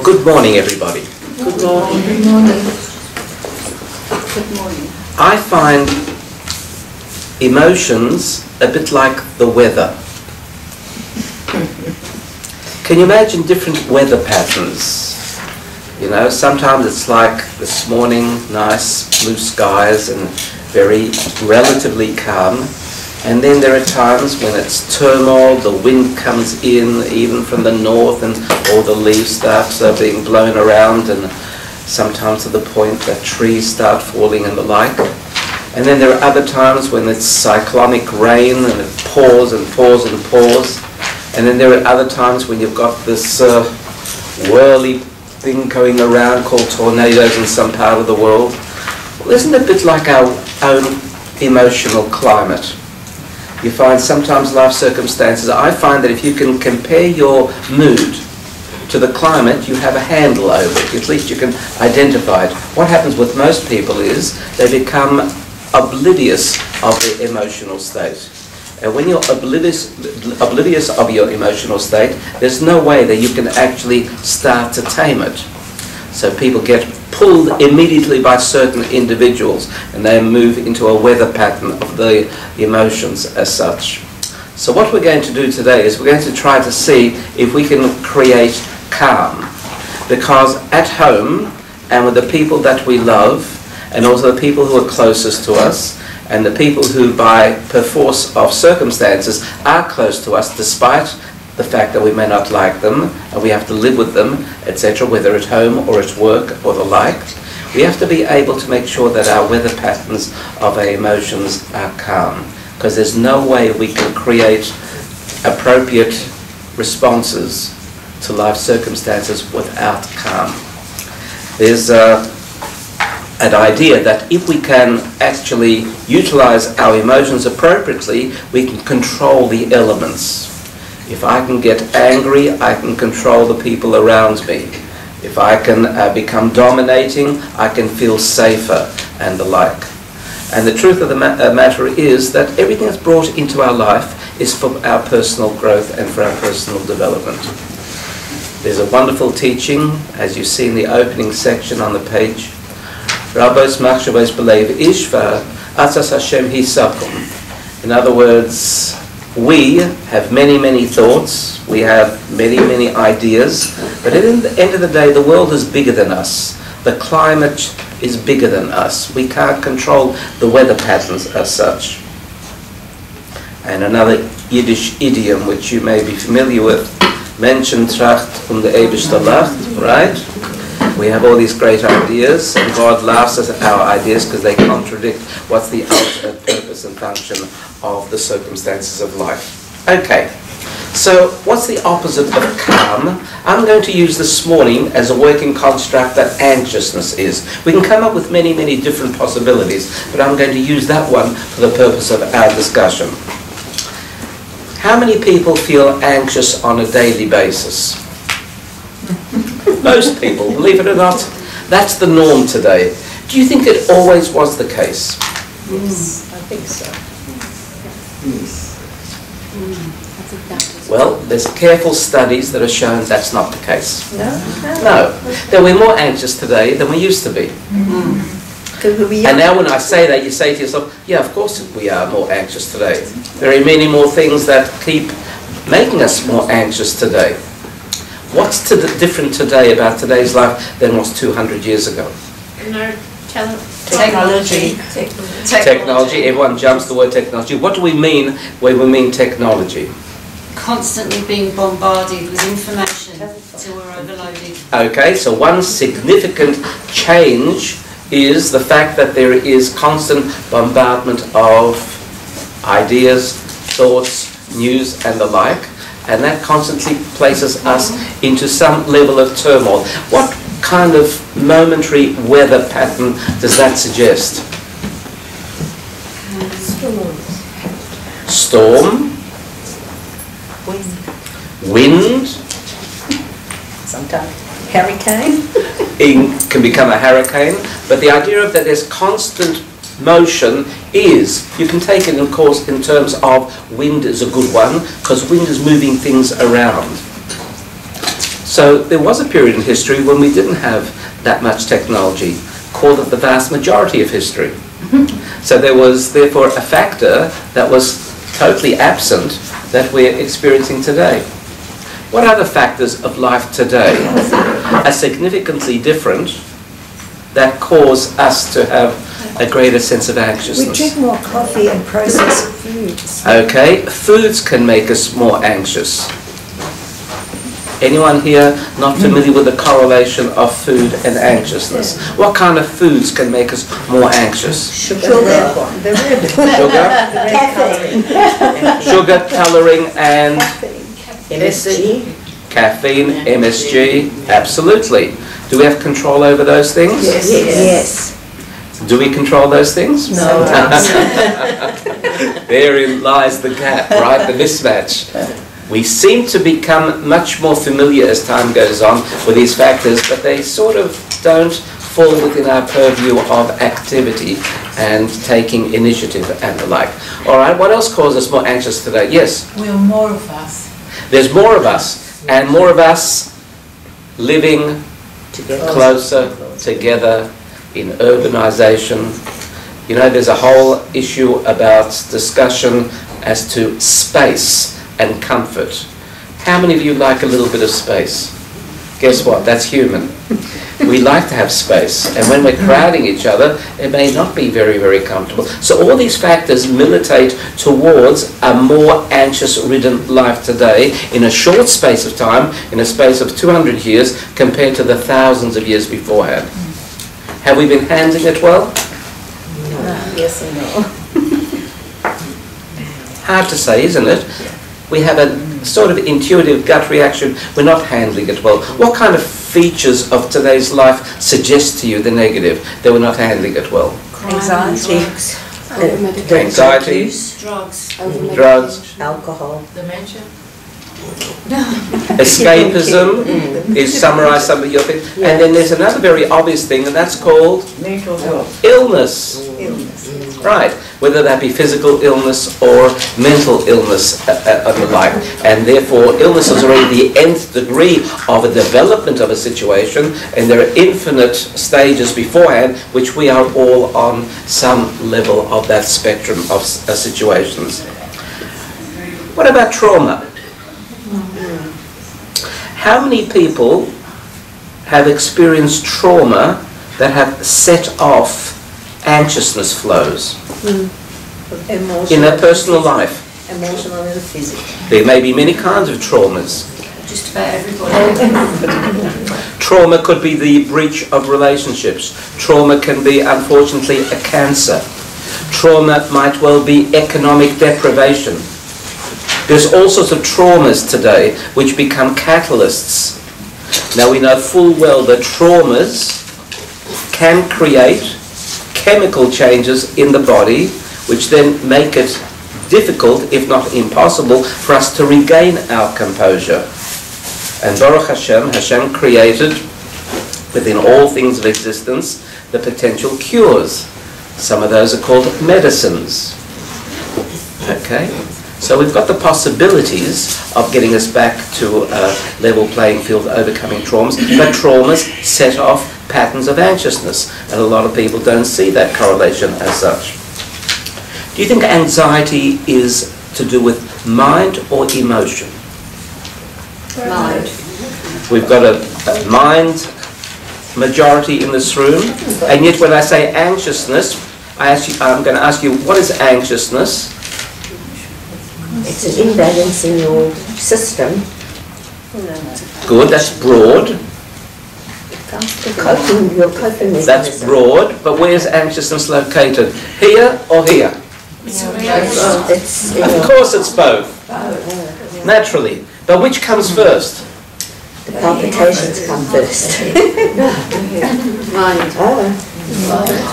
good morning, everybody. Good morning. Good morning. Good morning. I find emotions a bit like the weather. Can you imagine different weather patterns? You know, sometimes it's like this morning, nice blue skies and very relatively calm. And then there are times when it's turmoil, the wind comes in even from the north and all the leaves start being blown around, and sometimes to the point that trees start falling and the like. And then there are other times when it's cyclonic rain and it pours and pours and pours. And then there are other times when you've got this whirly thing going around called tornadoes in some part of the world. Well, isn't it a bit like our own emotional climate? You find sometimes life circumstances, I find that if you can compare your mood to the climate, you have a handle over it. At least you can identify it. What happens with most people is they become oblivious of their emotional state. And when you're oblivious of your emotional state, there's no way that you can actually start to tame it. So people get pulled immediately by certain individuals and they move into a weather pattern of the emotions as such. So what we're going to do today is we're going to try to see if we can create calm. Because at home and with the people that we love, and also the people who are closest to us, and the people who by perforce of circumstances are close to us despite the fact that we may not like them and we have to live with them, etc., whether at home or at work or the like, we have to be able to make sure that our weather patterns of our emotions are calm, because there's no way we can create appropriate responses to life circumstances without calm. There's an idea that if we can actually utilize our emotions appropriately, we can control the elements. If I can get angry, I can control the people around me. If I can become dominating, I can feel safer and the like. And the truth of the matter is that everything that's brought into our life is for our personal growth and for our personal development. There's a wonderful teaching, as you see in the opening section on the page. Rabos machshavos belev ishva atzas Hashem hisakum. In other words, we have many, many thoughts, we have many, many ideas, but at the end of the day, the world is bigger than us. The climate is bigger than us. We can't control the weather patterns as such. And another Yiddish idiom, which you may be familiar with, Menschen tracht de Eibishter lacht, right? We have all these great ideas, and God laughs at our ideas because they contradict what's the ultimate purpose and function of the circumstances of life. Okay, so what's the opposite of calm? I'm going to use this morning as a working construct that anxiousness is. We can come up with many, many different possibilities, but I'm going to use that one for the purpose of our discussion. How many people feel anxious on a daily basis? Most people, believe it or not, that's the norm today. Do you think it always was the case? Yes, I think so. Well, there's careful studies that have shown that's not the case. No? No. That we're more anxious today than we used to be. And now when I say that, you say to yourself, yeah, of course we are more anxious today. There are many more things that keep making us more anxious today. What's different today about today's life than was 200 years ago? Technology. Technology. Everyone jumps the word technology. What do we mean when we mean technology? Constantly being bombarded with information until we're overloaded. Okay, so one significant change is the fact that there is constant bombardment of ideas, thoughts, news and the like. And that constantly places us into some level of turmoil. What kind of momentary weather pattern does that suggest? Storm. Wind. Sometimes hurricane. It can become a hurricane. But the idea of that there's constant motion is, you can take it of course in terms of wind is a good one, because wind is moving things around. So there was a period in history when we didn't have that much technology, called it the vast majority of history. So there was therefore a factor that was totally absent that we're experiencing today. What other factors of life today are significantly different that cause us to have a greater sense of anxiousness? We drink more coffee and processed foods. Okay, foods can make us more anxious. Anyone here not familiar with the correlation of food and anxiousness? What kind of foods can make us more anxious? Sugar. The red one. Sugar, Caffeine. sugar, colouring, and MSG. caffeine, MSG, absolutely. Do we have control over those things? Yes. Yes. Do we control those things? No. Therein lies the gap, right? The mismatch. We seem to become much more familiar as time goes on with these factors, but they sort of don't fall within our purview of activity and taking initiative and the like. All right, what else causes us more anxious today? Yes? We are more of us. There's more of us, and more of us living closer together in urbanization. You know, there's a whole issue about discussion as to space and comfort. How many of you like a little bit of space? Guess what? That's human. We like to have space, and when we're crowding each other, it may not be very, very comfortable. So all these factors militate towards a more anxious-ridden life today in a short space of time, in a space of 200 years, compared to the thousands of years beforehand. Have we been handling it well? Yes and no. Hard to say, isn't it? We have a sort of intuitive gut reaction. We're not handling it well. What kind of features of today's life suggest to you the negative, that we're not handling it well? Anxiety. Anxiety, drugs, Alcohol. Dementia. escapism is summarised some of your things. And then there's another very obvious thing, and that's called Mental health. illness. Right, whether that be physical illness or mental illness and the like. And therefore, illness is already the nth degree of a development of a situation, and there are infinite stages beforehand, which we are all on some level of that spectrum of situations. What about trauma? How many people have experienced trauma that have set off anxiousness flows in their personal life? Emotional and physical. There may be many kinds of traumas. Just about everybody. Trauma could be the breach of relationships. Trauma can be, unfortunately, a cancer. Trauma might well be economic deprivation. There's all sorts of traumas today which become catalysts. Now we know full well that traumas can create chemical changes in the body which then make it difficult, if not impossible, for us to regain our composure. And Baruch Hashem, Hashem created within all things of existence the potential cures. Some of those are called medicines. Okay? So we've got the possibilities of getting us back to a level playing field, overcoming traumas, but traumas set off patterns of anxiousness, and a lot of people don't see that correlation as such. Do you think anxiety is to do with mind or emotion? Mind. We've got a mind majority in this room, and yet when I say anxiousness, I'm going to ask you, what is anxiousness? It's an imbalance in your system. Good, that's broad. Your coping mechanism. That's broad, but where's anxiousness located? Here or here? It's Of course it's both. Naturally. But which comes first? the palpitations come first. Mind.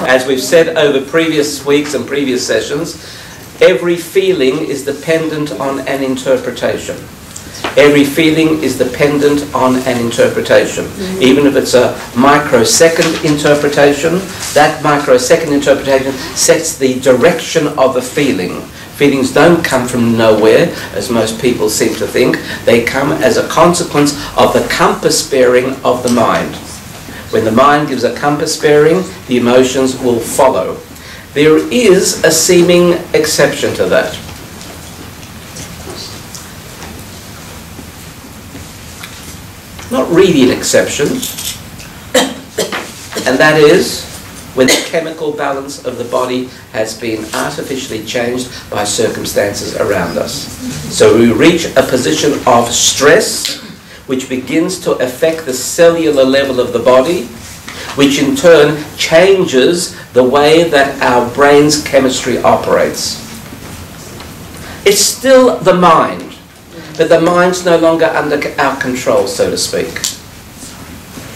As we've said over previous weeks and previous sessions, every feeling is dependent on an interpretation. Every feeling is dependent on an interpretation. Even if it's a microsecond interpretation, that microsecond interpretation sets the direction of a feeling. Feelings don't come from nowhere, as most people seem to think. They come as a consequence of the compass bearing of the mind. When the mind gives a compass bearing, the emotions will follow. There is a seeming exception to that. Not really an exception, and that is when the chemical balance of the body has been artificially changed by circumstances around us. So we reach a position of stress which begins to affect the cellular level of the body, which in turn changes the way that our brain's chemistry operates. It's still the mind, but the mind's no longer under our control, so to speak.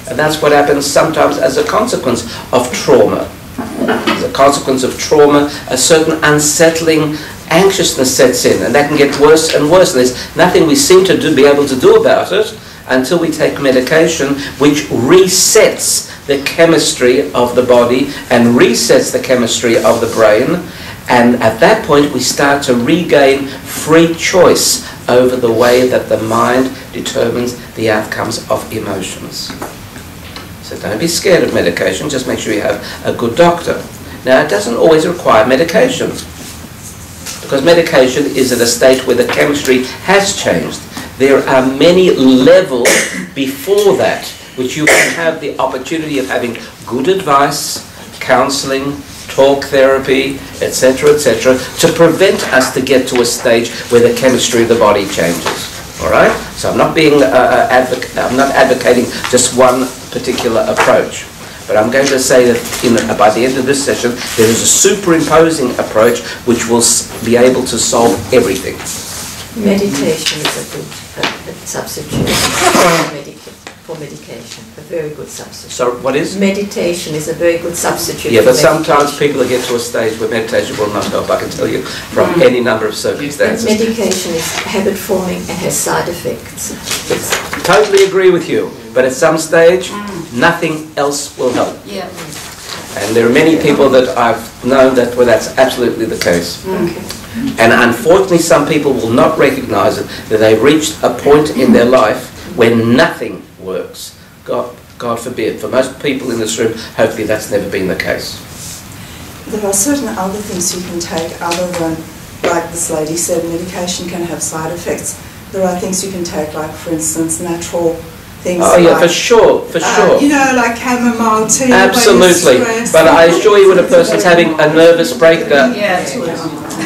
And that's what happens sometimes as a consequence of trauma. As a consequence of trauma, a certain unsettling anxiousness sets in, and that can get worse and worse. And there's nothing we seem to be able to do about it until we take medication which resets the chemistry of the body and resets the chemistry of the brain. And at that point, we start to regain free choice over the way that the mind determines the outcomes of emotions. So don't be scared of medication, just make sure you have a good doctor. Now, it doesn't always require medication, because medication is at a state where the chemistry has changed. There are many levels before that which you can have the opportunity of having good advice, counselling, talk therapy, etc., etc., to prevent us to get to a stage where the chemistry of the body changes. All right? So I'm not being I'm not advocating just one particular approach, but I'm going to say that by the end of this session, there is a superimposing approach which will be able to solve everything. Meditation is a good substitute for medication, a very good substitute. So what is? Meditation is a very good substitute. Yeah, for but sometimes people get to a stage where meditation will not help, I can tell you, from any number of circumstances. Medication is habit forming and has side effects. Totally agree with you, but at some stage, nothing else will help. Yeah. And there are many people that I've known that where that's absolutely the case. Okay. And unfortunately, some people will not recognize it, that they've reached a point in their life where nothing works. God forbid. For most people in this room, hopefully that's never been the case. There are certain other things you can take other than, like this lady said, medication can have side effects. There are things you can take, like, for instance, natural things. Oh yeah, like, for sure. you know, like chamomile tea. Absolutely. But I assure you, when a person's having a nervous breakdown,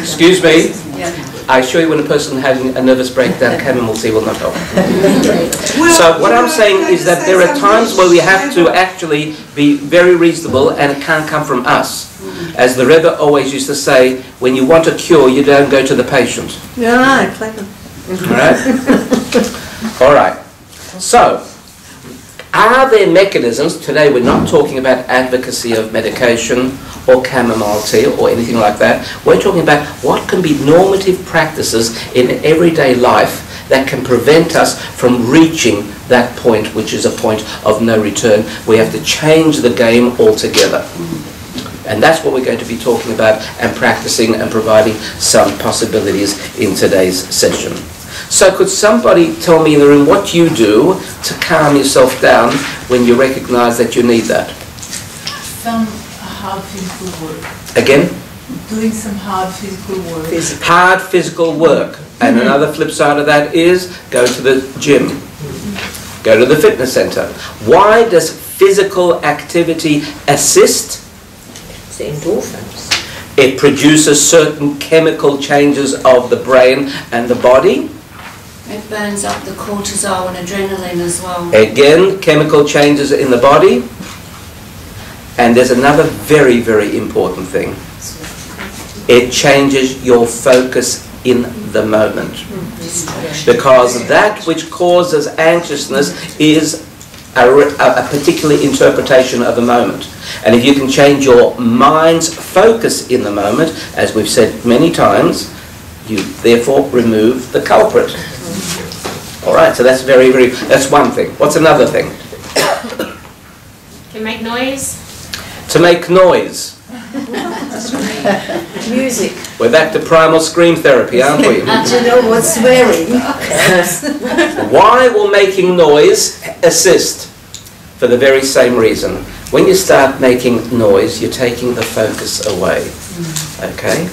excuse me, I assure you, when a person having a nervous breakdown, chamomile tea will not help. So what I'm saying is that there are times where we have to actually be very reasonable, and it can't come from us. As the Rebbe always used to say, when you want a cure, you don't go to the patient. Yeah, clever. All right? All right. So, are there mechanisms, today we're not talking about advocacy of medication or chamomile tea or anything like that. We're talking about what can be normative practices in everyday life that can prevent us from reaching that point, which is a point of no return. We have to change the game altogether. And that's what we're going to be talking about and practicing and providing some possibilities in today's session. So could somebody tell me in the room what you do to calm yourself down when you recognize that you need that? Some hard physical work. Again? Doing some hard physical work. Hard physical work. And another flip side of that is go to the gym. Go to the fitness center. Why does physical activity assist? It's the endorphins. It produces certain chemical changes of the brain and the body. It burns up the cortisol and adrenaline as well. Again, chemical changes in the body. And there's another very, very important thing. It changes your focus in the moment. Because that which causes anxiousness is a particular interpretation of the moment. And if you can change your mind's focus in the moment, as we've said many times, you therefore remove the culprit. All right, so that's that's one thing. What's another thing? Can make noise. To make noise. Music. We're back to primal scream therapy, aren't we? Do you know what swearing? Why will making noise assist? For the very same reason. When you start making noise, you're taking the focus away. Okay?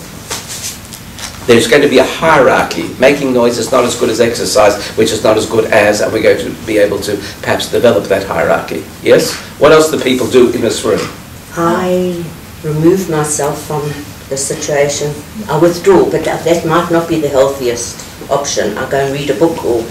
There's going to be a hierarchy. Making noise is not as good as exercise, which is not as good as, and we're going to be able to perhaps develop that hierarchy. Yes? What else do people do in this room? I remove myself from the situation. I withdraw, but that might not be the healthiest option. I go and read a book or...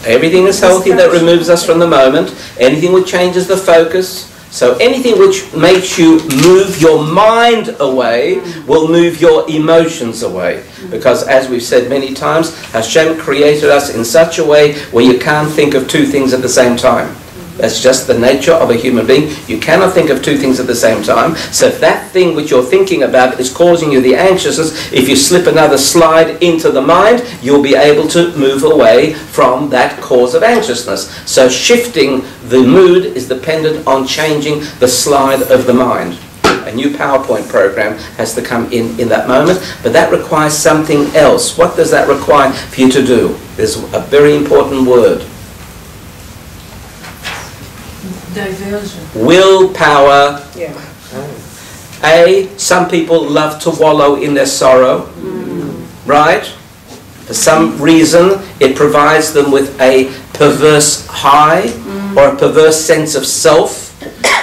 Everything is healthy that removes us from the moment. Anything which changes the focus. So anything which makes you move your mind away will move your emotions away. Because as we've said many times, Hashem created us in such a way where you can't think of two things at the same time. That's just the nature of a human being. You cannot think of two things at the same time. So if that thing which you're thinking about is causing you the anxiousness, if you slip another slide into the mind, you'll be able to move away from that cause of anxiousness. So shifting the mood is dependent on changing the slide of the mind. A new PowerPoint program has to come in that moment, but that requires something else. What does that require for you to do? There's a very important word. Diversion. Willpower. Yeah. Some people love to wallow in their sorrow, right? For some reason, it provides them with a perverse high or a perverse sense of self.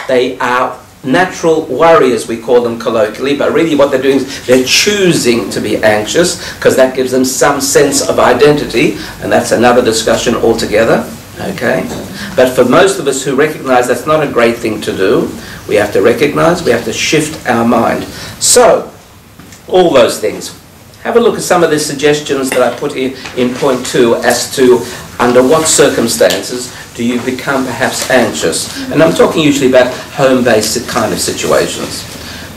They are natural worriers, we call them colloquially, but really what they're doing is they're choosing to be anxious because that gives them some sense of identity, and that's another discussion altogether. Okay? But for most of us who recognize that's not a great thing to do, we have to recognize, we have to shift our mind. So, all those things. Have a look at some of the suggestions that I put here in point 2 as to under what circumstances do you become perhaps anxious. And I'm talking usually about home-based kind of situations.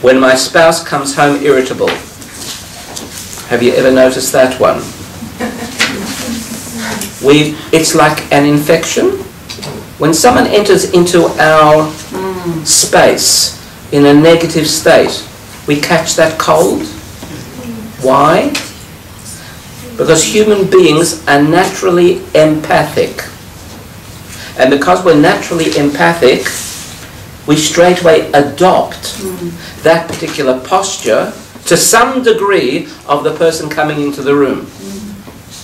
When my spouse comes home irritable. Have you ever noticed that one? It's like an infection. When someone enters into our space in a negative state, we catch that cold. Why? Because human beings are naturally empathic. And because we're naturally empathic, we straightaway adopt that particular posture to some degree of the person coming into the room.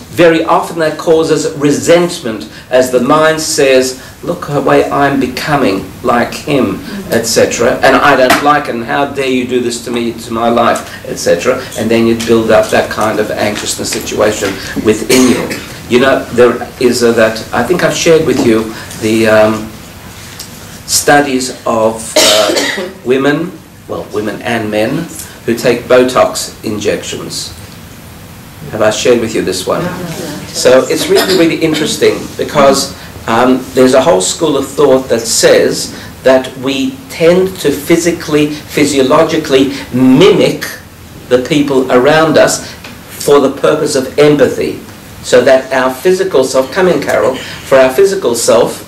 Very often that causes resentment as the mind says, look the way I'm becoming like him, etc. And I don't like it, and how dare you do this to me, to my life, etc. And then you build up that kind of anxiousness situation within you. You know, there is that, I think I've shared with you the studies of women and men who take Botox injections. Have I shared with you this one? So it's really, really interesting because there's a whole school of thought that says that we tend to physiologically mimic the people around us for the purpose of empathy. So that our physical self, come in Carol, for our physical self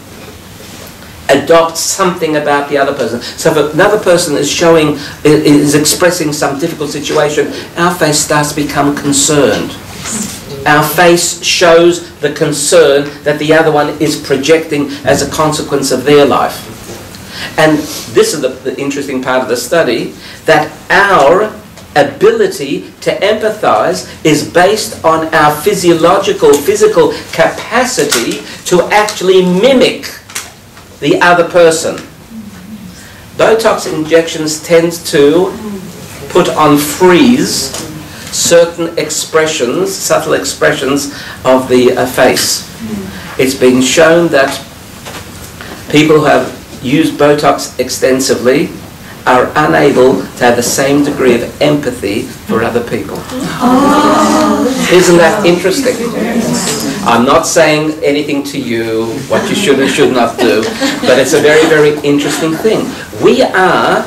adopts something about the other person. So if another person is expressing some difficult situation, our face starts to become concerned. Our face shows the concern that the other one is projecting as a consequence of their life. And this is the interesting part of the study, that our ability to empathize is based on our physical capacity to actually mimic the other person. Botox injections tend to put on freeze certain expressions, subtle expressions of the face. It's been shown that people who have used Botox extensively are unable to have the same degree of empathy for other people. Isn't that interesting? I'm not saying anything to you, what you should and should not do, but it's a very, very interesting thing. We are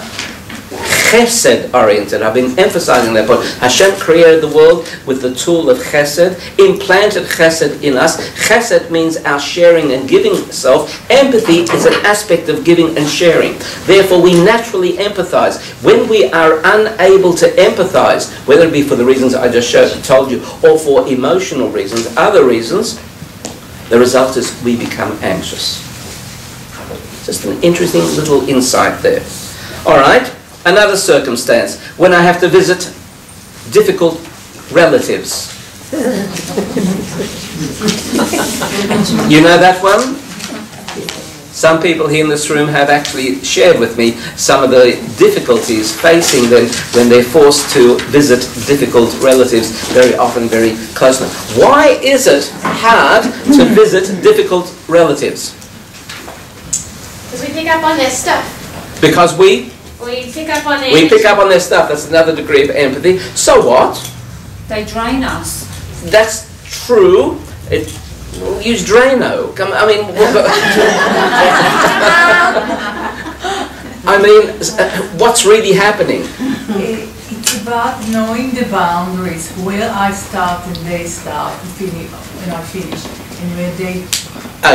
chesed-oriented. I've been emphasizing that point. Hashem created the world with the tool of chesed, implanted chesed in us. Chesed means our sharing and giving self. Empathy is an aspect of giving and sharing. Therefore, we naturally empathize. When we are unable to empathize, whether it be for the reasons I just told you, or for emotional reasons, other reasons, the result is we become anxious. Just an interesting little insight there. All right, another circumstance, when I have to visit difficult relatives. You know that one? Some people here in this room have actually shared with me some of the difficulties facing them when they're forced to visit difficult relatives, very often very close. Why is it hard to visit difficult relatives? Because we pick up on their stuff. Because we pick up on their pick up on their stuff. That's another degree of empathy. So what? They drain us. That's true. We'll use Drano. What's really happening? It's about knowing the boundaries, where I start and they start, and finish, and I finish, and where they...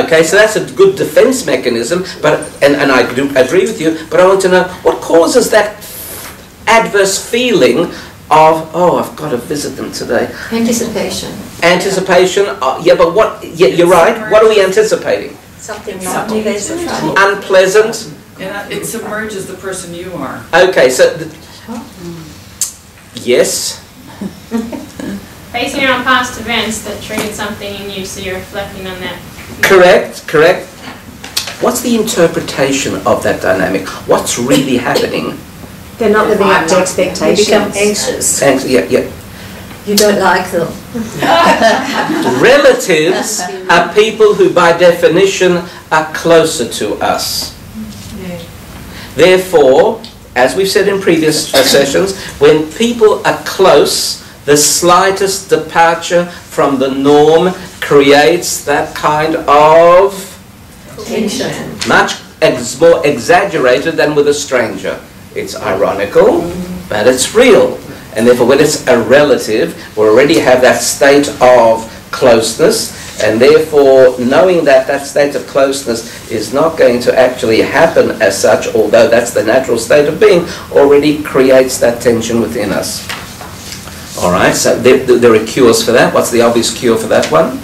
Okay, so that's a good defense mechanism, and I do agree with you, but I want to know, what causes that adverse feeling of, oh, I've got to visit them today? Anticipation. Anticipation, yeah, but what, yeah, you're right, what are we anticipating? Something not pleasant. Unpleasant? And it submerges the person you are. Okay, so, yes? basing it on past events that triggered something in you, so you're reflecting on that. Correct. What's the interpretation of that dynamic? What's really happening? They're not living up to expectations. You become anxious. Yeah. You don't like them. Relatives are people who by definition are closer to us. Yeah. Therefore, as we've said in previous sessions, when people are close, the slightest departure from the norm creates that kind of Tension. much more exaggerated than with a stranger. It's ironical, but it's real. And therefore, when it's a relative, we already have that state of closeness, and therefore, knowing that that state of closeness is not going to actually happen as such, although that's the natural state of being, already creates that tension within us. All right, so there are cures for that. What's the obvious cure for that one?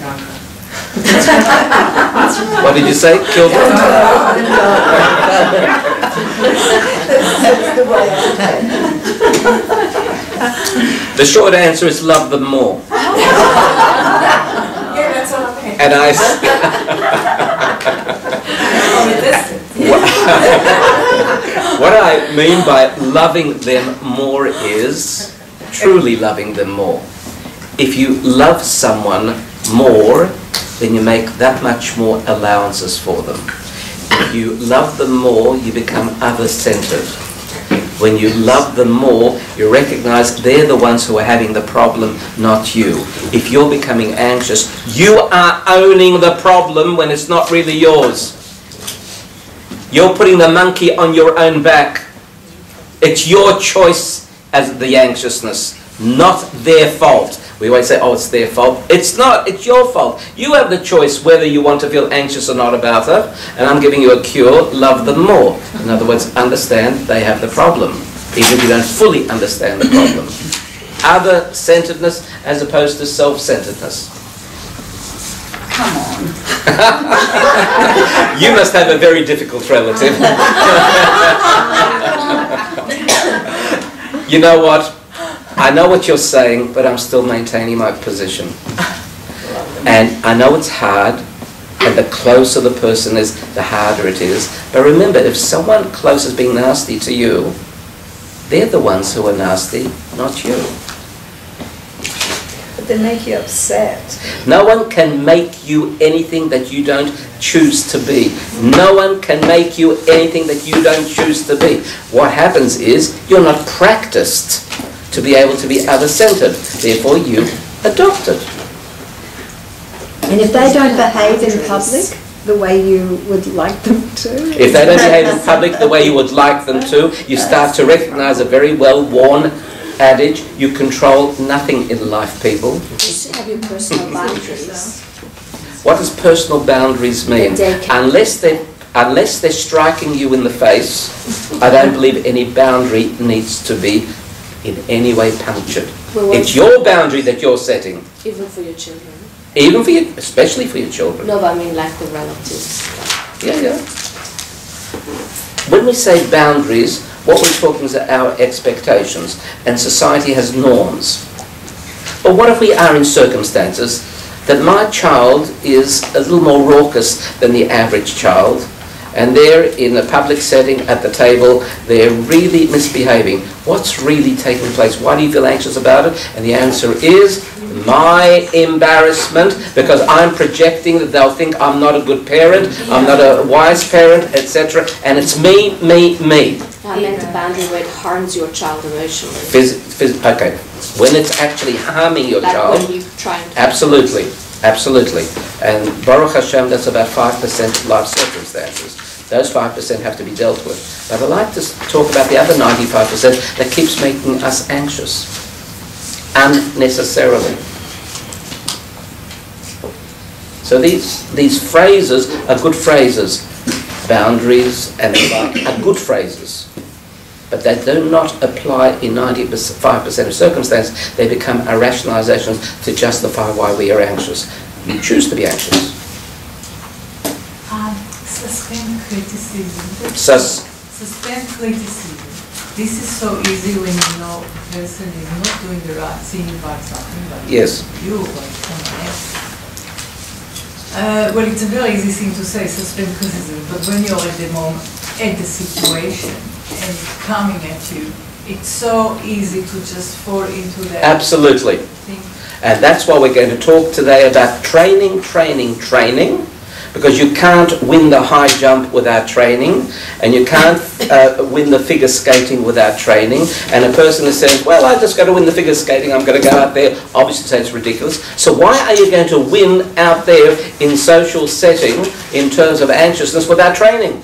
What did you say? Children? The short answer is love them more. And what I mean by loving them more is truly loving them more. If you love someone more, then you make that much more allowances for them. If you love them more, you become other-centered. When you love them more, you recognize they're the ones who are having the problem, not you. If you're becoming anxious, you are owning the problem when it's not really yours. You're putting the monkey on your own back. It's your choice as the anxiousness, not their fault. We always say, oh, it's their fault. It's not, it's your fault. You have the choice whether you want to feel anxious or not about it, and I'm giving you a cure, love them more. In other words, understand they have the problem, even if you don't fully understand the problem. Other-centeredness as opposed to self-centeredness. Come on. You must have a very difficult relative. You know what? I know what you're saying, but I'm still maintaining my position. And I know it's hard, and the closer the person is, the harder it is. But remember, if someone close is being nasty to you, they're the ones who are nasty, not you. But they make you upset. No one can make you anything that you don't choose to be. No one can make you anything that you don't choose to be. What happens is you're not practiced to be able to be other-centered. Therefore, you adopt it. And if they don't behave in public, the way you would like them to. If they don't behave in public the way you would like them to, you start to recognize a very well-worn adage: you control nothing in life, people. You still have your personal boundaries. What does personal boundaries mean? Unless they're striking you in the face, I don't believe any boundary needs to be in any way punctured. Well, it's your boundary that you're setting. Even for your children? Even for you, especially for your children. No, but I mean like the relatives. Yeah. When we say boundaries, what we're talking is our expectations, and society has norms. But what if we are in circumstances that my child is a little more raucous than the average child, and they're in a public setting at the table, they're really misbehaving? What's really taking place? Why do you feel anxious about it? And the answer is my embarrassment, because I'm projecting that they'll think I'm not a good parent, I'm not a wise parent, etc. And it's me. I meant the boundary where it harms your child emotionally. Okay. When it's actually harming your child. When you try and absolutely. And Baruch Hashem, that's about 5% of life circumstances. Those 5% have to be dealt with. But I'd like to talk about the other 95% that keeps making us anxious. Unnecessarily. So these phrases are good phrases. Boundaries and the like are good phrases. But they do not apply in 95% of circumstances. They become our rationalizations to justify why we are anxious. We choose to be anxious. Suspend criticism. Suspend criticism. This is so easy when you know the person is not doing the right thing about something, but yes. You or someone else. Well, it's a very easy thing to say, suspend criticism, but when you're at the moment, at the situation, and it's coming at you, it's so easy to just fall into that. Absolutely. Thing. And that's why we're going to talk today about training, because you can't win the high jump without training, and you can't win the figure skating without training. And a person who says, well, I just got to win the figure skating, I'm going to go out there, obviously say it's ridiculous. So why are you going to win out there in social setting in terms of anxiousness without training?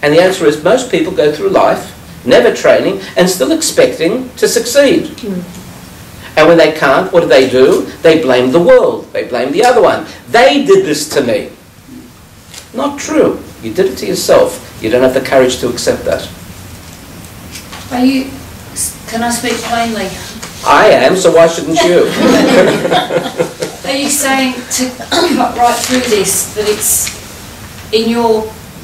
And the answer is most people go through life never training and still expecting to succeed. And when they can't, what do? They blame the world. They blame the other one. They did this to me. Not true. You did it to yourself. You don't have the courage to accept that. Can I speak plainly? I am, so why shouldn't you? Are you saying to cut right through this, that it's in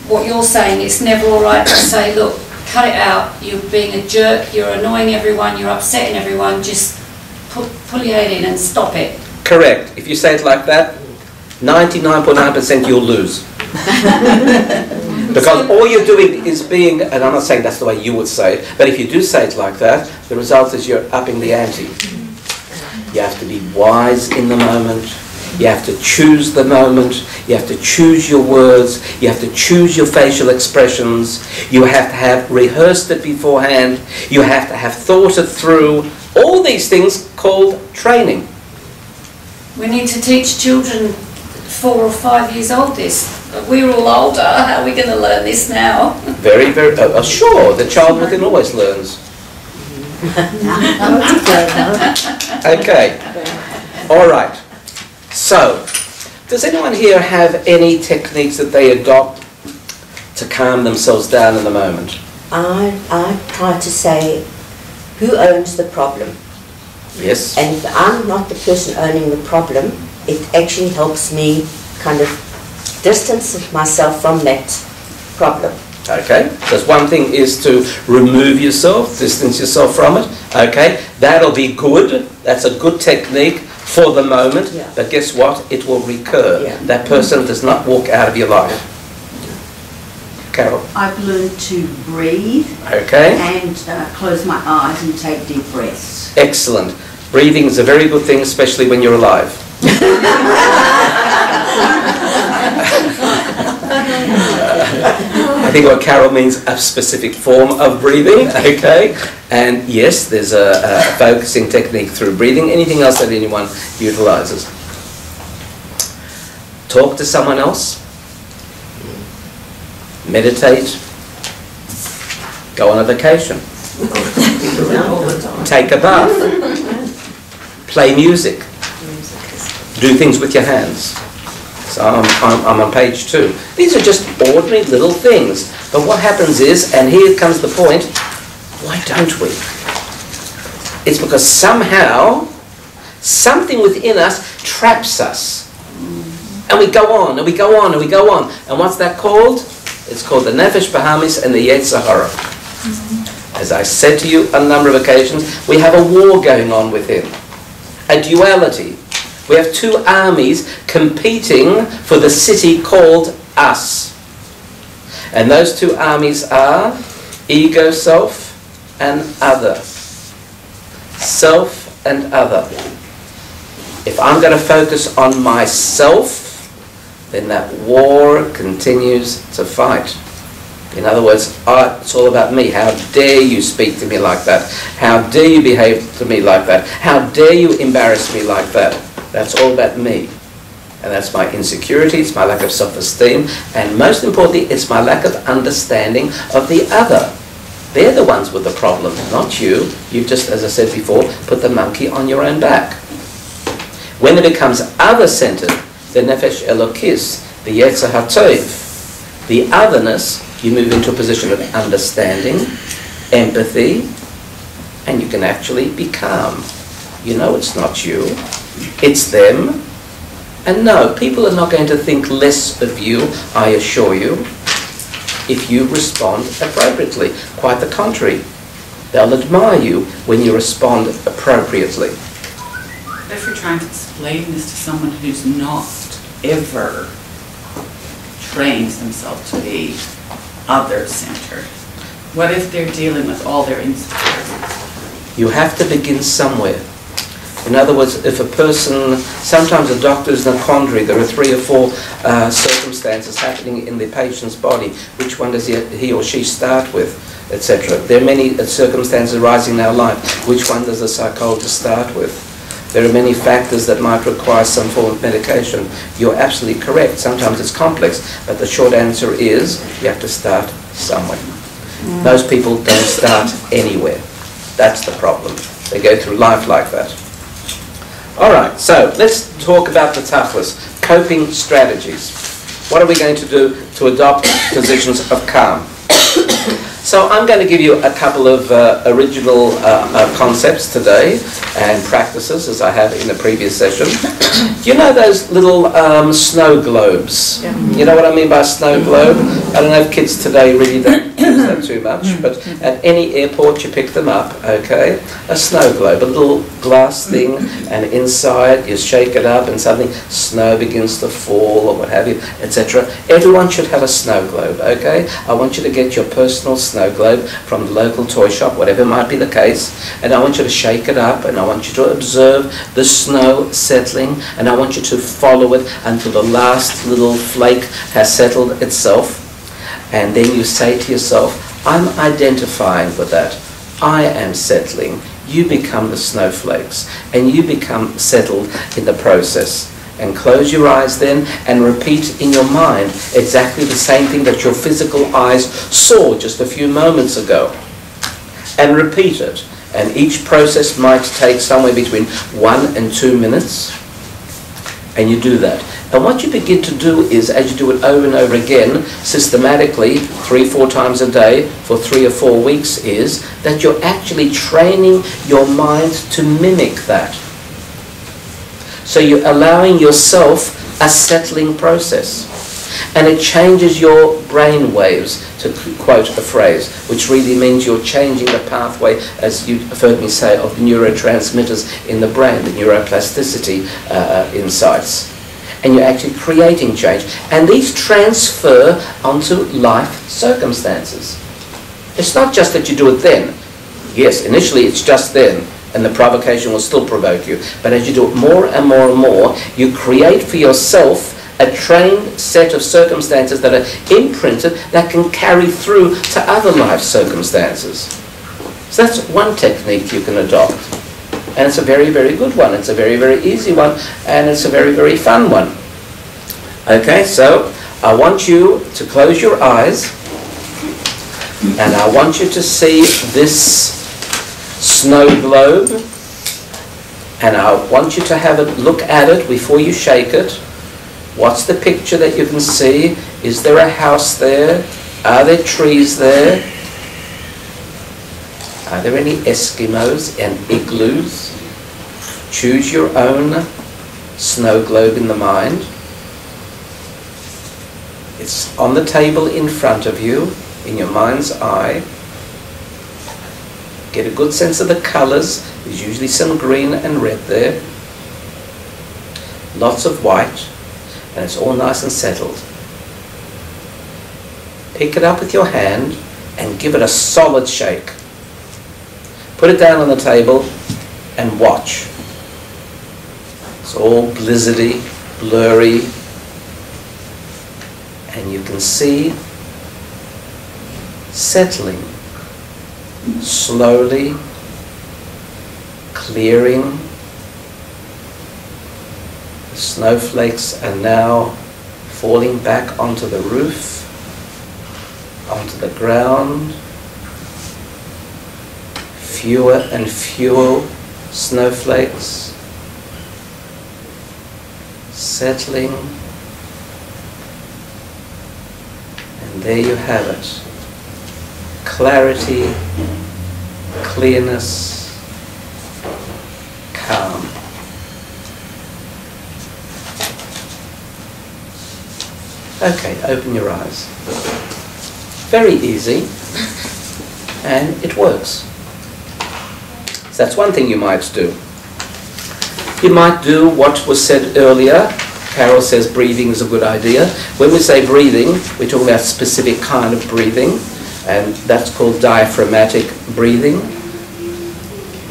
what you're saying, it's never all right to say, look, cut it out, you're being a jerk, you're annoying everyone, you're upsetting everyone, just pull your head in and stop it? Correct. If you say it like that, 99.9% you'll lose. Because all you're doing is being, and I'm not saying that's the way you would say it, but if you do say it like that, the result is you're upping the ante. You have to be wise in the moment. You have to choose the moment. You have to choose your words. You have to choose your facial expressions. You have to have rehearsed it beforehand. You have to have thought it through. All these things called training. We need to teach children 4 or 5 years old this. We're all older. How are we going to learn this now? Very, very... sure, the child within always learns. Okay. All right. So, does anyone here have any techniques that they adopt to calm themselves down in the moment? I try to say, who owns the problem? Yes. And if I'm not the person owning the problem, it actually helps me kind of distance myself from that problem. Okay, so one thing is to remove yourself, distance yourself from it. Okay, that'll be good. That's a good technique for the moment. Yeah. But guess what? It will recur. Yeah. That person does not walk out of your life. Carol. I've learned to breathe. Okay. And close my eyes and take deep breaths. Excellent. Breathing is a very good thing, especially when you're alive. I think what Carol means a specific form of breathing, okay? And yes, there's a focusing technique through breathing. Anything else that anyone utilizes? talk to someone else, meditate, go on a vacation, take a bath, play music, do things with your hands. So I'm on page 2. These are just ordinary little things. But what happens is, and here comes the point, why don't we? It's because somehow something within us traps us. And we go on, and we go on, and we go on. And what's that called? It's called the Nefesh Bahamis and the Yetzer Hara. As I said to you on a number of occasions, we have a war going on within. A duality. We have two armies competing for the city called us. And those two armies are ego self and other. Self and other. If I'm going to focus on myself, then that war continues to fight. In other words, it's all about me. How dare you speak to me like that? How dare you behave to me like that? How dare you embarrass me like that? That's all about me. And that's my insecurity, it's my lack of self-esteem, and most importantly, it's my lack of understanding of the other. They're the ones with the problem, not you. You've just, as I said before, put the monkey on your own back. When it becomes other-centered, the Nefesh Elokis, the Yetzer HaTov, the otherness, you move into a position of understanding, empathy, and you can actually be calm. You know it's not you, it's them. And no, people are not going to think less of you, I assure you, if you respond appropriately. Quite the contrary. They'll admire you when you respond appropriately. If you're trying to explain this to someone who's not ever trained themselves to be other-centered, what if they're dealing with all their insecurities? You have to begin somewhere. In other words, if a person, sometimes a doctor is in a quandary, there are 3 or 4 circumstances happening in the patient's body, which one does he or she start with, etc. There are many circumstances arising in our life, which one does the psychologist start with? There are many factors that might require some form of medication. You're absolutely correct, sometimes it's complex, but the short answer is, you have to start somewhere. Most people don't start anywhere. That's the problem. They go through life like that. Alright, so let's talk about the tachlis, coping strategies. What are we going to do to adopt positions of calm? So I'm going to give you a couple of original concepts today and practices, as I have in the previous session. Do you know those little snow globes? Yeah. You know what I mean by snow globe? I don't know if kids today really don't use that too much, but at any airport you pick them up, okay? A snow globe, a little glass thing, and inside you shake it up and suddenly snow begins to fall or what have you, etc. Everyone should have a snow globe, okay? I want you to get your personal snow globe from the local toy shop, whatever might be the case, and I want you to shake it up, and I want you to observe the snow settling, and I want you to follow it until the last little flake has settled itself, and then you say to yourself, I'm identifying with that. I am settling. You become the snowflakes, and you become settled in the process. And close your eyes then and repeat in your mind exactly the same thing that your physical eyes saw just a few moments ago. And repeat it. And each process might take somewhere between 1 and 2 minutes. And you do that. And what you begin to do is, as you do it over and over again, systematically, 3-4 times a day for 3 or 4 weeks, is that you're actually training your mind to mimic that. So you're allowing yourself a settling process. And it changes your brain waves, to quote a phrase, which really means you're changing the pathway, as you've heard me say, of neurotransmitters in the brain, the neuroplasticity insights. And you're actually creating change. And these transfer onto life circumstances. It's not just that you do it then. Yes, initially it's just then, and the provocation will still provoke you. But as you do it more and more and more, you create for yourself a trained set of circumstances that are imprinted that can carry through to other life circumstances. So that's one technique you can adopt. And it's a very, very good one. It's a very, very easy one. And it's a very, very fun one. Okay, so I want you to close your eyes, and I want you to see this snow globe, and I want you to have a look at it before you shake it. What's the picture that you can see? Is there a house there? Are there trees there? Are there any Eskimos and igloos? Choose your own snow globe in the mind. It's on the table in front of you, in your mind's eye. Get a good sense of the colours. There's usually some green and red there. Lots of white, and it's all nice and settled. Pick it up with your hand and give it a solid shake. Put it down on the table and watch. It's all blizzardy, blurry, and you can see settling, slowly clearing. The snowflakes are now falling back onto the roof, onto the ground. Fewer and fewer snowflakes settling, and there you have it. Clarity, clearness, calm. Okay, open your eyes. Very easy, and it works. So that's one thing you might do. You might do what was said earlier. Carol says breathing is a good idea. When we say breathing, we're talking about a specific kind of breathing, and that's called diaphragmatic breathing.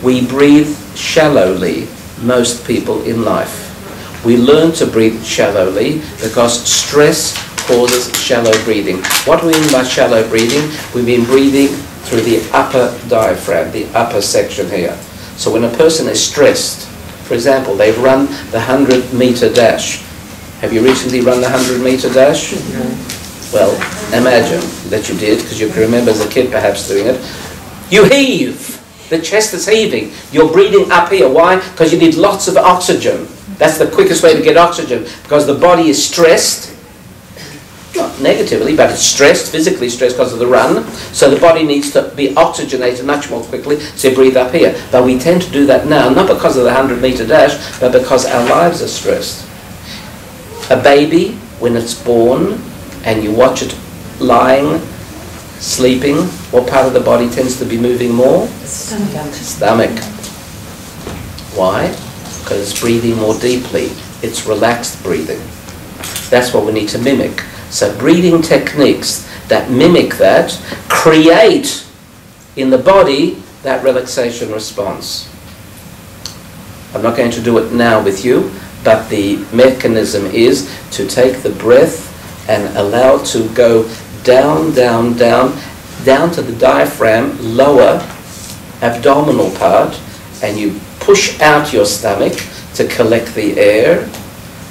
We breathe shallowly, most people in life. We learn to breathe shallowly because stress causes shallow breathing. What do we mean by shallow breathing? We mean breathing through the upper diaphragm, the upper section here. So when a person is stressed, for example, they've run the 100-meter dash. Have you recently run the 100-meter dash? No. Well, imagine that you did, because you can remember as a kid perhaps doing it. You heave. The chest is heaving. You're breathing up here. Why? Because you need lots of oxygen. That's the quickest way to get oxygen, because the body is stressed. Not negatively, but it's stressed, physically stressed because of the run. So the body needs to be oxygenated much more quickly, so you breathe up here. But we tend to do that now, not because of the 100-meter dash, but because our lives are stressed. A baby, when it's born, and you watch it lying, sleeping, what part of the body tends to be moving more? Stomach. Stomach. Why? Because it's breathing more deeply. It's relaxed breathing. That's what we need to mimic. So breathing techniques that mimic that create in the body that relaxation response. I'm not going to do it now with you, but the mechanism is to take the breath and allow it to go down, down, down, down to the diaphragm, lower abdominal part, and you push out your stomach to collect the air,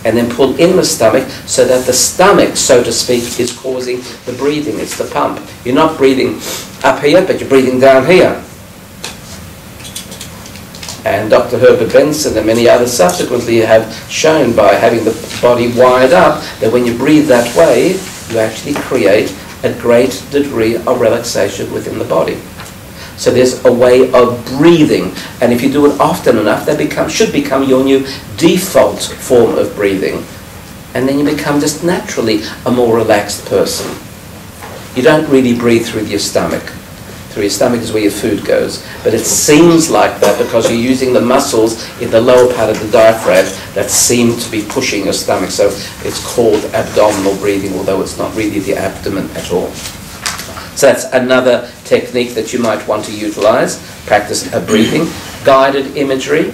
and then pull in the stomach so that the stomach, so to speak, is causing the breathing. It's the pump. You're not breathing up here, but you're breathing down here. And Dr. Herbert Benson and many others subsequently have shown by having the body wired up that when you breathe that way, you actually create a great degree of relaxation within the body. So there's a way of breathing, and if you do it often enough, that should become your new default form of breathing. And then you become just naturally a more relaxed person. You don't really breathe through your stomach. Through your stomach is where your food goes. But it seems like that because you're using the muscles in the lower part of the diaphragm that seem to be pushing your stomach. So it's called abdominal breathing, although it's not really the abdomen at all. So that's another technique that you might want to utilize. Practice a breathing. Guided imagery.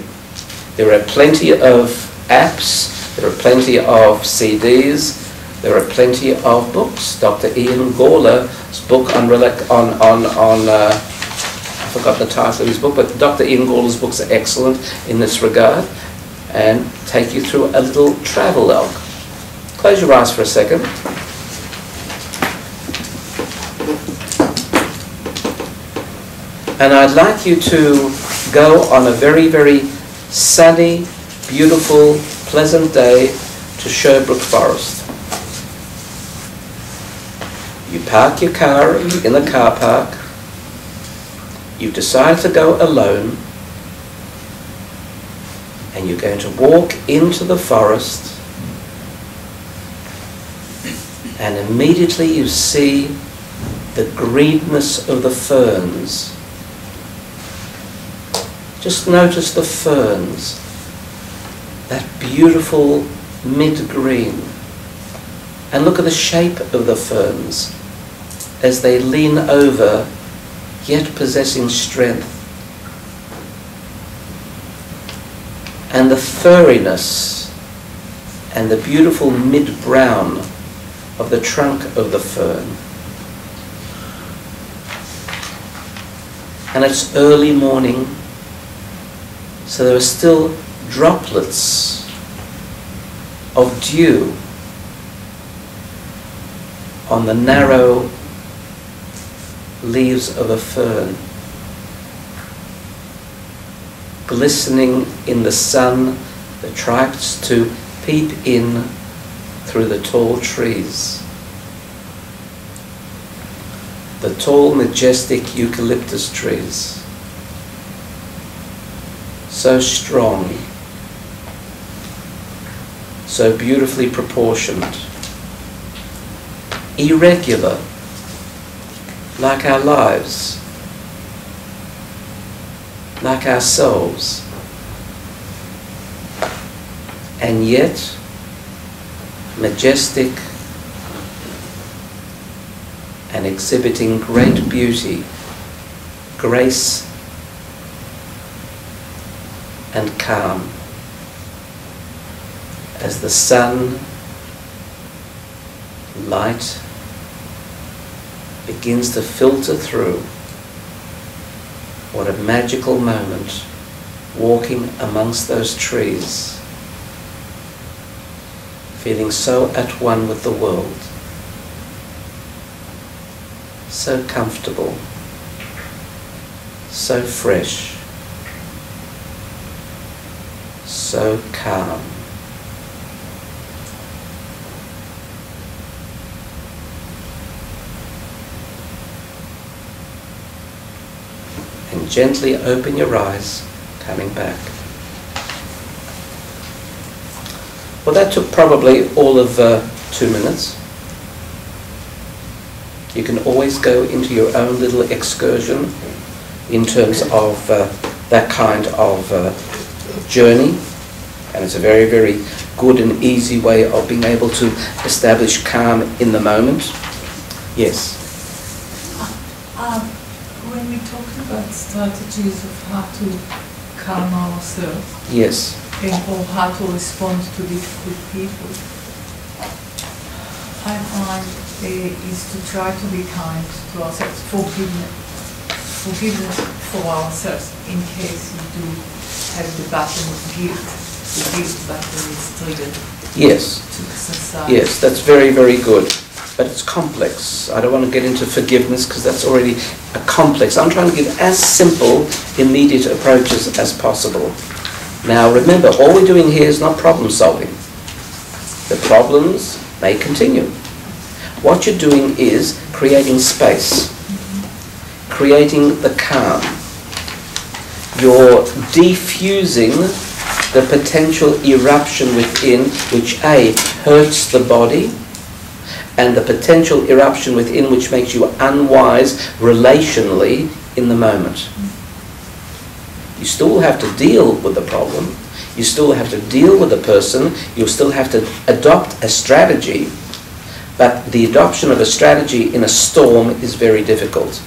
There are plenty of apps. There are plenty of CDs. There are plenty of books. Dr. Ian Gawler's book on I forgot the title of his book, but Dr. Ian Gawler's books are excellent in this regard and take you through a little travelogue. Close your eyes for a second. And I'd like you to go on a very, very sunny, beautiful, pleasant day to Sherbrooke Forest. You park your car in the car park. You've decided to go alone. And you're going to walk into the forest. And immediately you see the greenness of the ferns. Just notice the ferns, that beautiful mid-green. And look at the shape of the ferns as they lean over, yet possessing strength. And the furriness and the beautiful mid-brown of the trunk of the fern. And it's early morning, so there are still droplets of dew on the narrow leaves of a fern, glistening in the sun that tries to peep in through the tall trees. The tall, majestic eucalyptus trees. So strong, so beautifully proportioned, irregular, like our lives, like ourselves, and yet majestic and exhibiting great beauty, grace, and calm as the sun, light begins to filter through. What a magical moment, walking amongst those trees, feeling so at one with the world, so comfortable, so fresh, so calm. And gently open your eyes, coming back. Well, that took probably all of 2 minutes. You can always go into your own little excursion in terms of that kind of journey. And it's a very, very good and easy way of being able to establish calm in the moment. Yes? When we talk about strategies of how to calm ourselves, yes, or how to respond to difficult people, I find is to try to be kind to ourselves, forgiveness for ourselves in case you do have the button of guilt. The guilt button is triggered. Yes. To exercise. Yes, that's very, very good. But it's complex. I don't want to get into forgiveness because that's already a complex. I'm trying to give as simple, immediate approaches as possible. Now remember, all we're doing here is not problem solving. The problems may continue. What you're doing is creating space, creating the calm. You're defusing the potential eruption within, which A, hurts the body, and the potential eruption within which makes you unwise relationally in the moment. You still have to deal with the problem. You still have to deal with the person. You still have to adopt a strategy. But the adoption of a strategy in a storm is very difficult.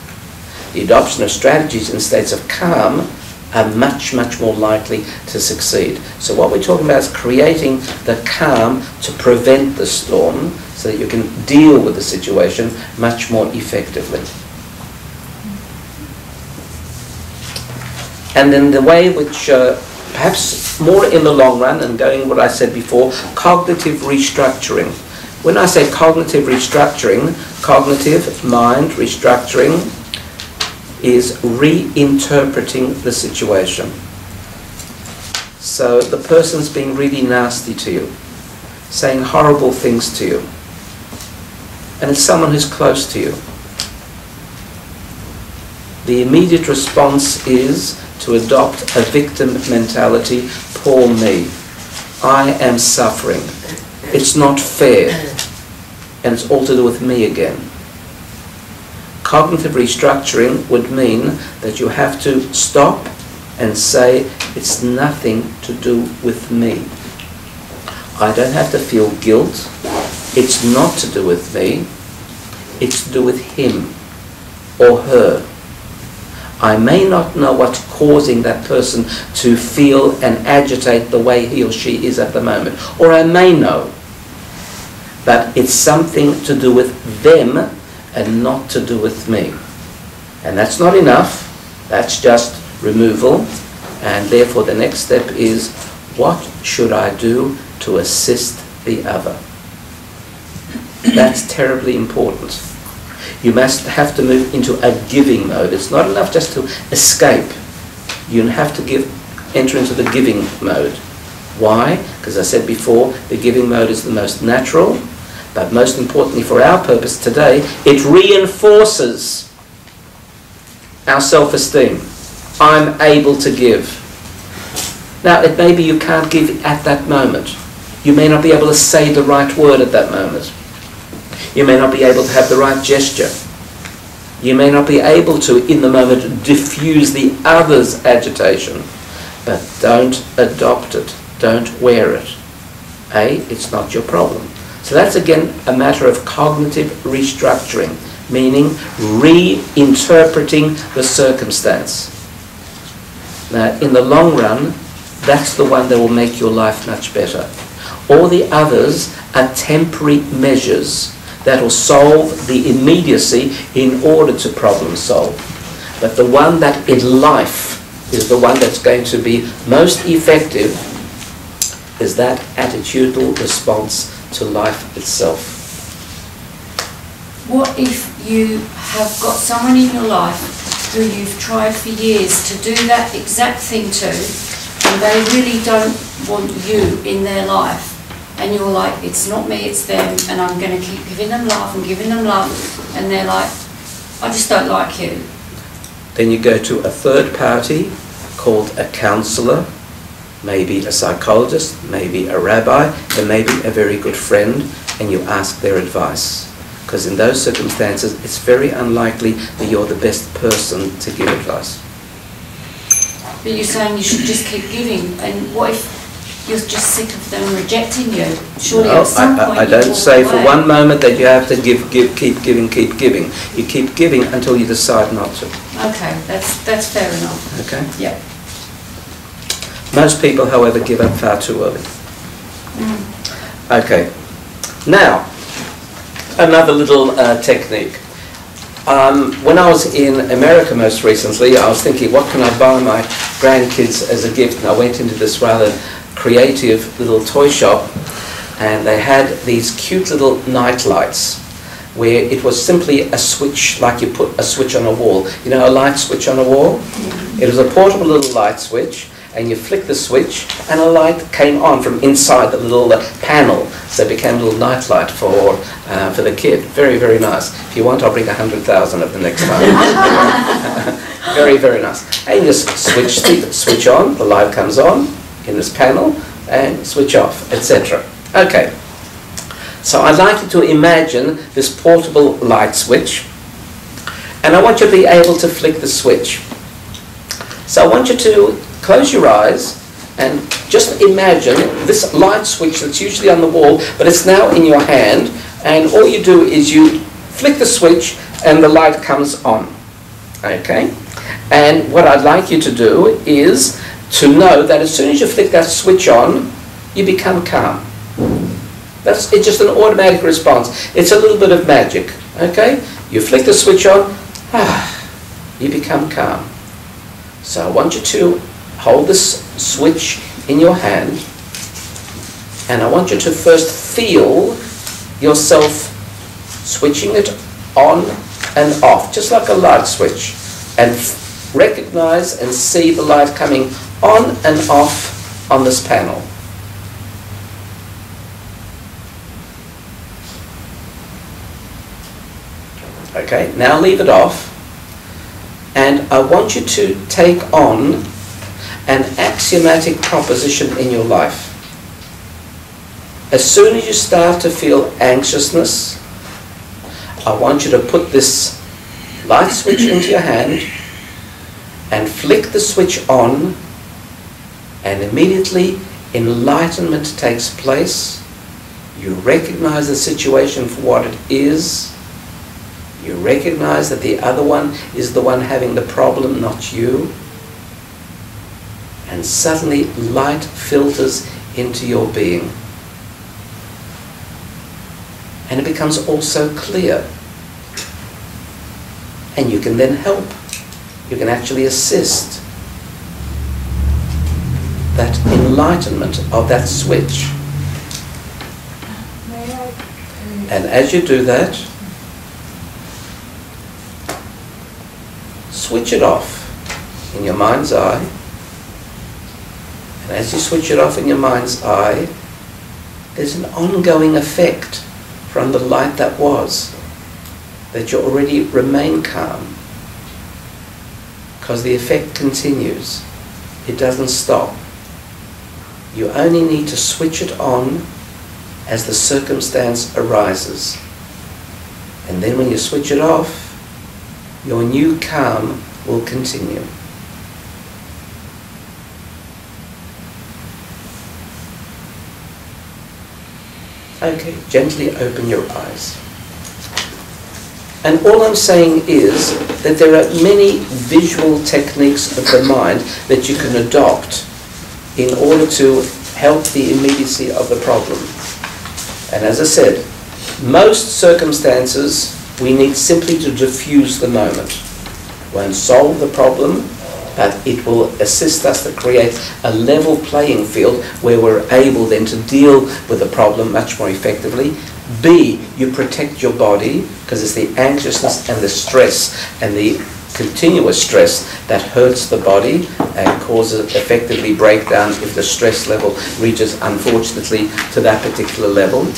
The adoption of strategies in states of calm are much, much more likely to succeed. So what we're talking about is creating the calm to prevent the storm so that you can deal with the situation much more effectively. And then the way which perhaps more in the long run, and going what I said before, cognitive restructuring. When I say cognitive restructuring, cognitive, mind, restructuring, is reinterpreting the situation. So the person's being really nasty to you, saying horrible things to you, and it's someone who's close to you. The immediate response is to adopt a victim mentality. Poor me. I am suffering. It's not fair. And it's all to do with me again. Cognitive restructuring would mean that you have to stop and say, it's nothing to do with me. I don't have to feel guilt. It's not to do with me. It's to do with him or her. I may not know what's causing that person to feel and agitate the way he or she is at the moment. Or I may know. But it's something to do with them and not to do with me. And that's not enough. That's just removal. And therefore the next step is, what should I do to assist the other? That's terribly important. You must have to move into a giving mode. It's not enough just to escape. You have to enter into the giving mode. Why? Because I said before, the giving mode is the most natural, but most importantly for our purpose today, it reinforces our self-esteem. I'm able to give. Now, it may be you can't give at that moment. You may not be able to say the right word at that moment. You may not be able to have the right gesture. You may not be able to, in the moment, diffuse the other's agitation. But don't adopt it. Don't wear it. It's not your problem. So that's again a matter of cognitive restructuring, meaning reinterpreting the circumstance. Now, in the long run, that's the one that will make your life much better. All the others are temporary measures that will solve the immediacy in order to problem solve. But the one that in life is the one that's going to be most effective is that attitudinal response to life itself. What if you have got someone in your life who you've tried for years to do that exact thing to, and they really don't want you in their life? And you're like, it's not me, it's them, and I'm going to keep giving them love and giving them love. And they're like, I just don't like you. Then you go to a third party called a counselor, maybe a psychologist, maybe a rabbi, and maybe a very good friend, and you ask their advice. Because in those circumstances, it's very unlikely that you're the best person to give advice. But you're saying you should just keep giving, and what if you're just sick of them rejecting you? Surely No, at some point I don't say for away. one moment that you have to keep giving. You keep giving until you decide not to. Okay, that's fair enough. Okay? Yep. Most people, however, give up far too early. Okay. Now, another little technique. When I was in America most recently, I was thinking, what can I buy my grandkids as a gift? And I went into this rather creative little toy shop, and they had these cute little night lights where it was simply a switch, like you put a switch on a wall. You know, a light switch on a wall? It was a portable little light switch, and you flick the switch and a light came on from inside the little panel, so it became a little night light for the kid. Very, very nice. If you want, I'll bring 100,000 of the next time. Very, very nice. And you just switch on, the light comes on in this panel, and switch off, etc. Okay. So I'd like you to imagine this portable light switch, and I want you to be able to flick the switch. So I want you to close your eyes and just imagine this light switch that's usually on the wall, but it's now in your hand, and all you do is you flick the switch and the light comes on. Okay? And what I'd like you to do is to know that as soon as you flick that switch on, you become calm. It's just an automatic response. It's a little bit of magic. Okay? You flick the switch on, you become calm. So I want you to hold this switch in your hand, and I want you to first feel yourself switching it on and off, just like a light switch, and recognize and see the light coming on and off on this panel. Okay, now leave it off, and I want you to take on an axiomatic proposition in your life. As soon as you start to feel anxiousness, I want you to put this light switch into your hand and flick the switch on, and immediately enlightenment takes place. You recognize the situation for what it is. You recognize that the other one is the one having the problem, not you. And suddenly light filters into your being. And it becomes also clear. And you can then help. You can actually assist that enlightenment of that switch. And as you do that, switch it off in your mind's eye. And as you switch it off in your mind's eye, there's an ongoing effect from the light that was, that you already remain calm, because the effect continues. It doesn't stop. You only need to switch it on as the circumstance arises. And then when you switch it off, your new calm will continue. Okay, gently open your eyes. And all I'm saying is that there are many visual techniques of the mind that you can adopt in order to help the immediacy of the problem. And as I said, most circumstances we need simply to diffuse the moment. Won't solve the problem, but it will assist us to create a level playing field where we're able then to deal with the problem much more effectively. B, you protect your body, because it's the anxiousness and the stress and the continuous stress that hurts the body and causes effectively breakdown if the stress level reaches, unfortunately, to that particular level.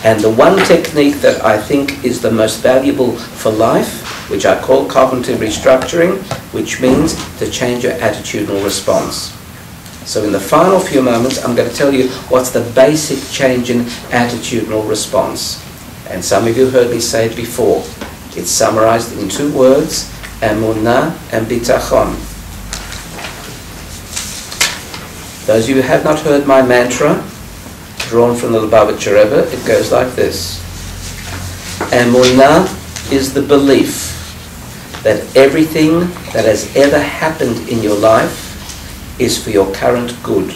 And the one technique that I think is the most valuable for life, which I call cognitive restructuring, which means to change your attitudinal response. So in the final few moments, I'm going to tell you what's the basic change in attitudinal response. And some of you heard me say it before. It's summarized in 2 words, emunah and bitachon. Those of you who have not heard my mantra, drawn from the Lubavitcher Rebbe, it goes like this. Emunah is the belief that everything that has ever happened in your life is for your current good.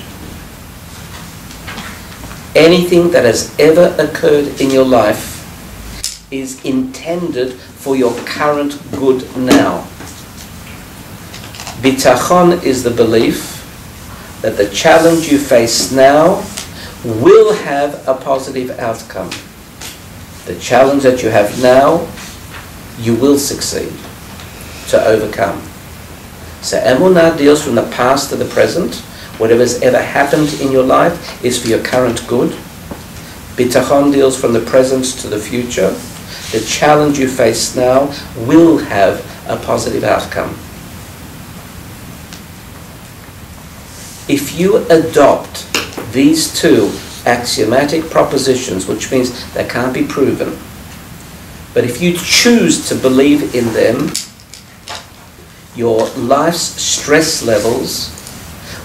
Anything that has ever occurred in your life is intended for your current good now. Bitachon is the belief that the challenge you face now will have a positive outcome. The challenge that you have now, you will succeed to overcome. So emunah deals from the past to the present. Whatever's ever happened in your life is for your current good. Bitachon deals from the present to the future. The challenge you face now will have a positive outcome. If you adopt these 2 axiomatic propositions, which means they can't be proven, but if you choose to believe in them, your life's stress levels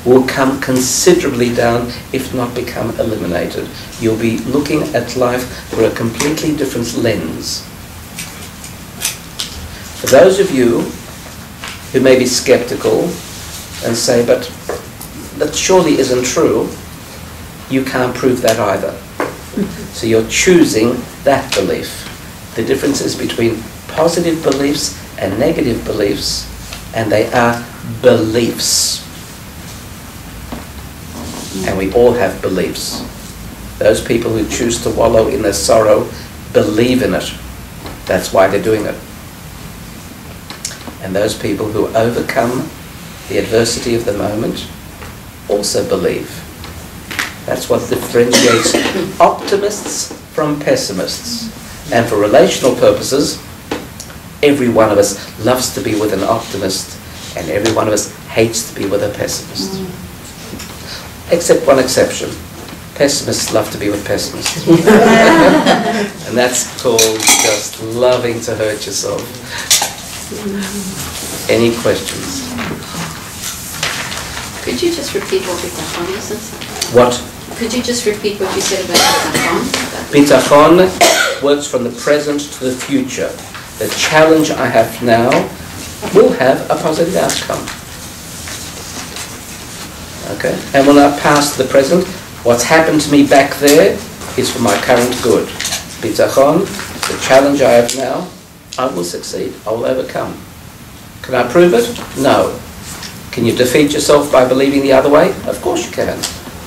will come considerably down, if not become eliminated. You'll be looking at life through a completely different lens. For those of you who may be skeptical and say, but that surely isn't true, you can't prove that either. So you're choosing that belief. The difference is between positive beliefs and negative beliefs, and they are beliefs. And we all have beliefs. Those people who choose to wallow in their sorrow believe in it. That's why they're doing it. And those people who overcome the adversity of the moment also believe. That's what differentiates optimists from pessimists. And for relational purposes, every one of us loves to be with an optimist, and every one of us hates to be with a pessimist. Except one exception. Pessimists love to be with pessimists. And that's called just loving to hurt yourself. Any questions? Could you just repeat what bitachon is? What? Could you just repeat what you said about bitachon? Bitachon works from the present to the future. The challenge I have now will have a positive outcome. Okay? And when I pass to the present, what's happened to me back there is for my current good. Bitachon, the challenge I have now, I will succeed. I will overcome. Can I prove it? No. Can you defeat yourself by believing the other way? Of course you can.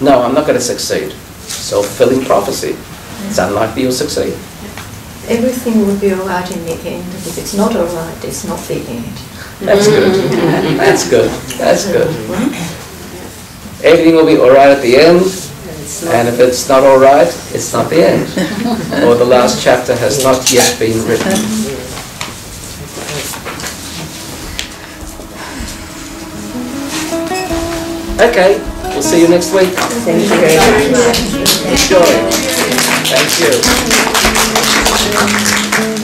No, I'm not going to succeed. Self-fulfilling prophecy. It's unlikely you'll succeed. Everything will be alright in the end, and if it's not alright, it's not the end. That's good. That's good. That's good. Everything will be alright at the end, and if it's not alright, it's not the end. Or the last chapter has not yet been written. Okay, we'll see you next week. Thank you very much. Enjoy. Thank you.